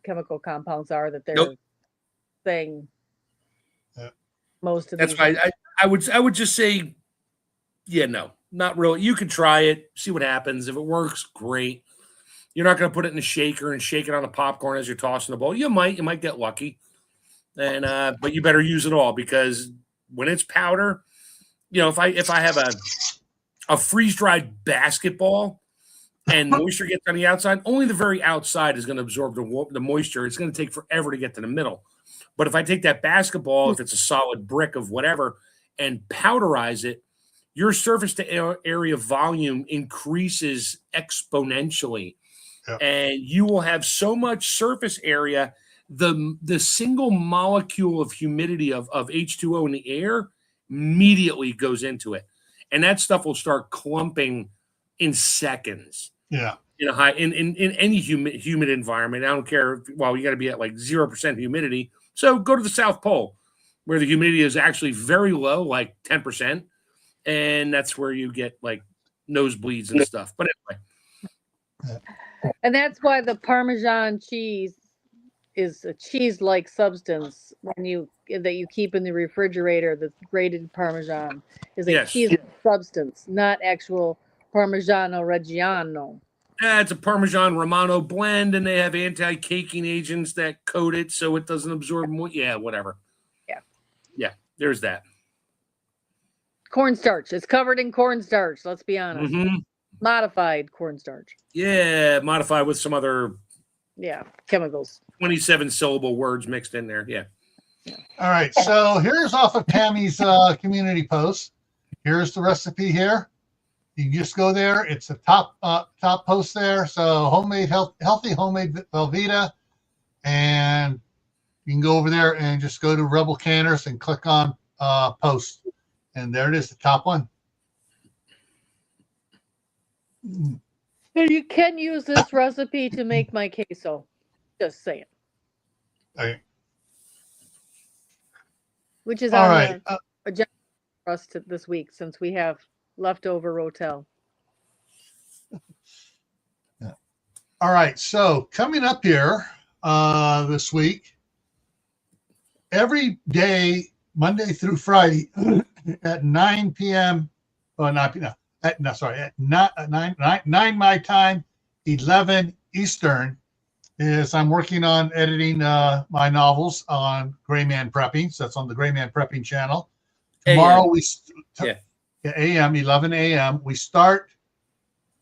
S4: chemical compounds are that they're saying. Most of
S3: that's why I would just say, no, not really. You can try it, see what happens. If it works, great. You're not going to put it in a shaker and shake it on a popcorn as you're tossing the bowl. You might get lucky, and but you better use it all because when it's powder, if I have a freeze dried basketball and moisture gets on the outside, only the very outside is going to absorb the moisture. It's going to take forever to get to the middle. But if I take that basketball, if it's a solid brick of whatever, and powderize it, your surface to area volume increases exponentially.
S1: Yeah.
S3: And you will have so much surface area, the single molecule of humidity of H2O in the air immediately goes into it. And that stuff will start clumping in seconds.
S1: Yeah.
S3: In any humid environment. I don't care. Well, you got to be at like 0% humidity. So go to the South Pole where the humidity is actually very low, like 10%. And that's where you get like nosebleeds and stuff. But anyway.
S4: And that's why the Parmesan cheese is a cheese-like substance that you keep in the refrigerator. The grated Parmesan is a cheese substance, not actual Parmigiano Reggiano.
S3: It's a Parmesan Romano blend, and they have anti-caking agents that coat it so it doesn't absorb more. Yeah, whatever. Yeah, there's that.
S4: Cornstarch. It's covered in cornstarch. Let's be honest.
S3: Mm-hmm.
S4: Modified cornstarch.
S3: Yeah, modified with some other
S4: chemicals.
S3: 27-syllable words mixed in there. Yeah.
S1: All right. So here's off of Tammy's community post. Here's the recipe here. You can just go there. It's a top post there. So healthy homemade Velveeta, and you can go over there and just go to Rebel Canners and click on post, and there it is, the top one.
S4: And you can use this recipe to make my queso. Just saying.
S1: Okay.
S4: Which is
S1: all
S4: on
S1: right.
S4: the agenda for us this week, since we have leftover rotel.
S1: All right. So coming up here this week, every day, Monday through Friday, at 9 p.m. Well, not at 9 my time, 11 Eastern, is I'm working on editing my novels on Gray Man Prepping. So that's on the Gray Man Prepping channel. Tomorrow AM, 11 a.m. We start.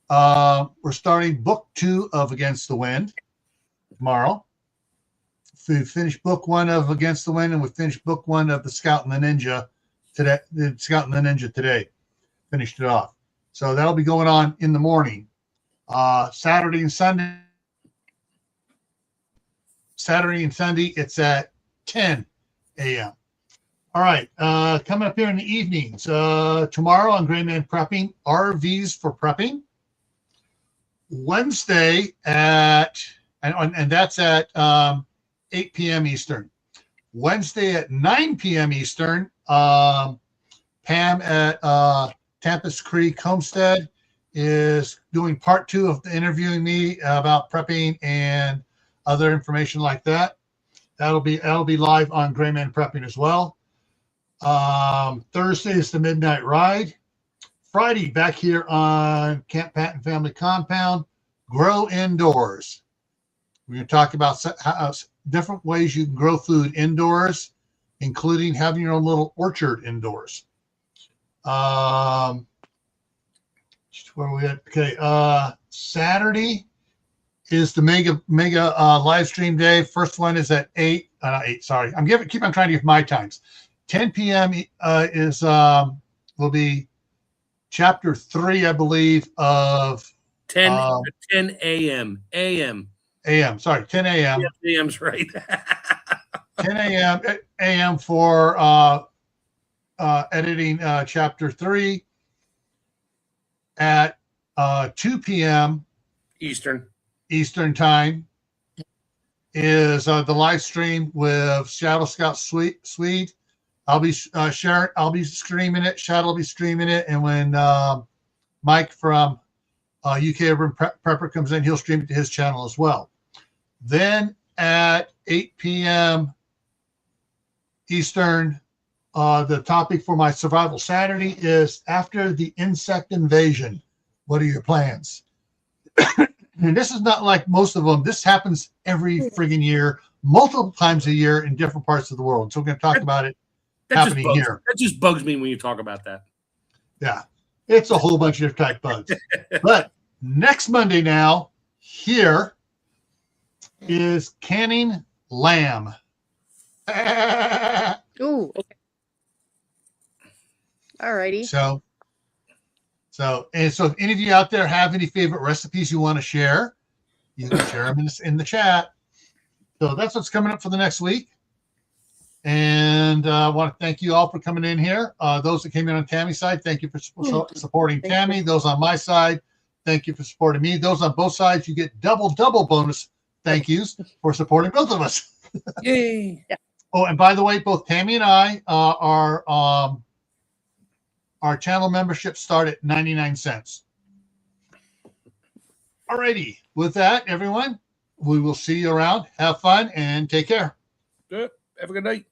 S1: We're starting book 2 of Against the Wind tomorrow. We finished book 1 of Against the Wind, and we finished book 1 of The Scout and the Ninja today. The Scout and the Ninja today. Finished it off. So that'll be going on in the morning. Saturday and Sunday, it's at 10 a.m. All right. Coming up here in the evenings. Tomorrow on Gray Man Prepping, RVs for Prepping. Wednesday and that's at 8 p.m. Eastern. Wednesday at 9 p.m. Eastern, Pam at Tempest Creek Homestead is doing part 2 of the interviewing me about prepping and other information like that. That'll be live on Gray Man Prepping as well. Thursday is the Midnight Ride. Friday, back here on Camppatton Family Compound, Grow Indoors. We're going to talk about different ways you can grow food indoors, including having your own little orchard indoors. Where are we at? Okay, Saturday is the mega live stream day. First one is at 8. Sorry, keep on trying to give my times. 10 p.m. Will be chapter 3, I believe, of
S3: 10 a.m.
S1: a.m. Sorry, 10 a.m.
S3: Yeah, a.m.'s right.
S1: 10 a.m. for editing chapter 3. At 2 p.m. Eastern time is the live stream with Shadow Scout Swede. I'll be sharing. I'll be streaming it. Shadow will be streaming it, and when Mike from UK Urban Prepper comes in, he'll stream it to his channel as well. Then at 8 p.m. Eastern, the topic for my Survival Saturday is after the insect invasion, what are your plans? And this is not like most of them. This happens every friggin' year, multiple times a year in different parts of the world. So we're going to talk about it happening here.
S3: That just bugs me when you talk about that.
S1: Yeah, it's a whole bunch of different type bugs. But Next Monday now, here is canning lamb.
S4: Ooh, okay. All righty.
S1: So if any of you out there have any favorite recipes you want to share, you can share them in the chat. So that's what's coming up for the next week. And I want to thank you all for coming in here. Those that came in on Tammy's side, thank you for supporting Tammy. Those on my side, thank you for supporting me. Those on both sides, you get double bonus thank yous for supporting both of us.
S3: Yay.
S1: Oh, and by the way, both Tammy and I our channel membership start at 99 cents. Alrighty. With that, everyone, we will see you around. Have fun and take care.
S3: Have a good night.